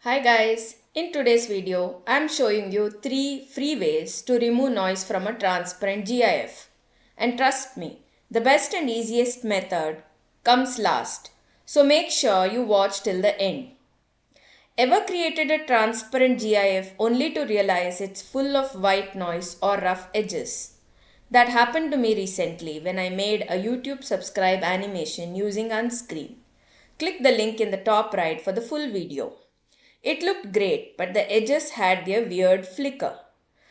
Hi guys, in today's video, I am showing you 3 free ways to remove noise from a transparent GIF. And trust me, the best and easiest method comes last. So make sure you watch till the end. Ever created a transparent GIF only to realize it's full of white noise or rough edges? That happened to me recently when I made a YouTube subscribe animation using Unscreen. Click the link in the top right for the full video. It looked great, but the edges had their weird flicker.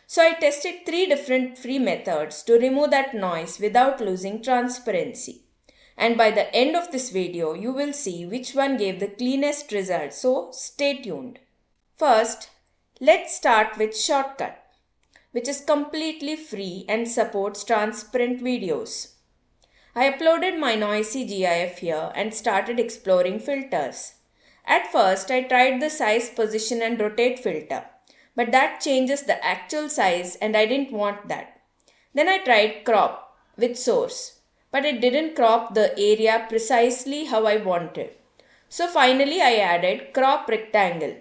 So I tested 3 different free methods to remove that noise without losing transparency. And by the end of this video, you will see which one gave the cleanest result, so stay tuned. First, let's start with Shotcut, which is completely free and supports transparent videos. I uploaded my noisy GIF here and started exploring filters. At first, I tried the size, position and rotate filter, but that changes the actual size and I didn't want that. Then I tried crop with source, but it didn't crop the area precisely how I wanted. So finally, I added crop rectangle,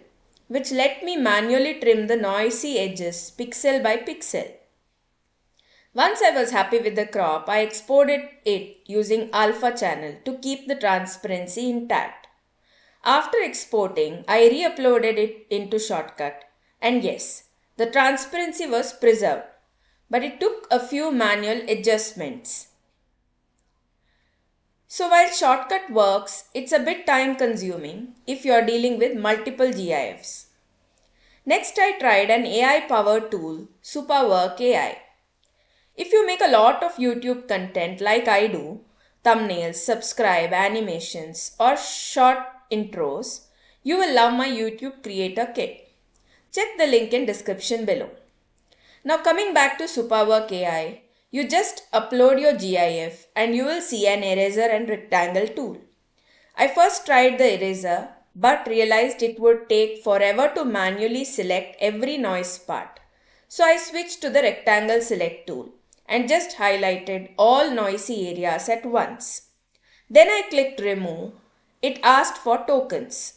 which let me manually trim the noisy edges pixel by pixel. Once I was happy with the crop, I exported it using alpha channel to keep the transparency intact. After exporting, I re-uploaded it into Shotcut, and yes, the transparency was preserved, but it took a few manual adjustments. So while Shotcut works, it's a bit time consuming if you are dealing with multiple GIFs. Next, I tried an AI-powered tool, Supawork AI. If you make a lot of YouTube content like I do, thumbnails, subscribe, animations, or short intros, you will love my YouTube Creator Kit. Check the link in description below. Now coming back to Supawork AI, you just upload your GIF and you will see an eraser and rectangle tool. I first tried the eraser but realized it would take forever to manually select every noise part. So I switched to the rectangle select tool and just highlighted all noisy areas at once. Then I clicked remove. It asked for tokens.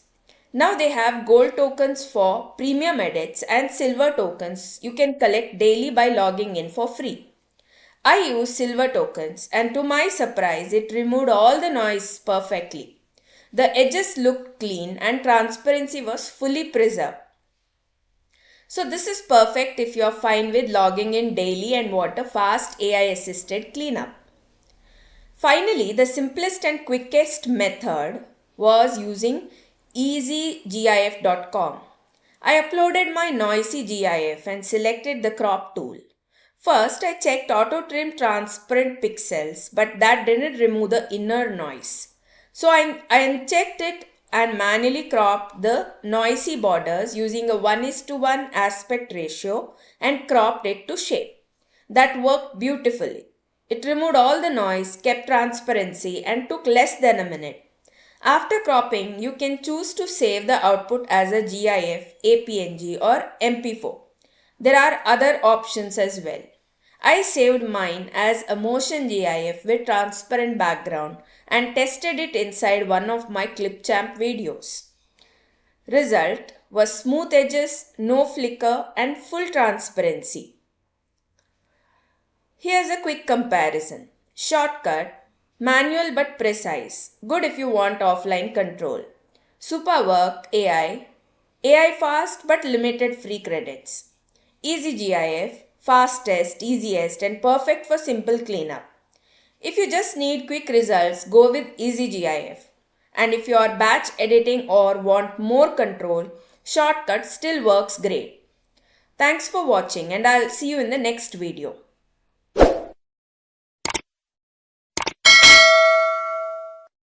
Now they have gold tokens for premium edits and silver tokens you can collect daily by logging in for free. I used silver tokens and to my surprise it removed all the noise perfectly. The edges looked clean and transparency was fully preserved. So this is perfect if you are fine with logging in daily and want a fast AI assisted cleanup. Finally, the simplest and quickest method was using easygif.com. I uploaded my noisy GIF and selected the crop tool. First, I checked auto trim transparent pixels, but that didn't remove the inner noise. So I unchecked it and manually cropped the noisy borders using a 1:1 aspect ratio and cropped it to shape. That worked beautifully. It removed all the noise, kept transparency and took less than a minute. After cropping, you can choose to save the output as a GIF, APNG or MP4. There are other options as well. I saved mine as a motion GIF with transparent background and tested it inside one of my Clipchamp videos. Result was smooth edges, no flicker and full transparency. Here's a quick comparison. Shotcut, manual but precise, good if you want offline control. Supawork AI, AI fast but limited free credits. Easy GIF, fastest, easiest and perfect for simple cleanup. If you just need quick results, go with Easy GIF. And if you are batch editing or want more control, Shotcut still works great. Thanks for watching and I'll see you in the next video.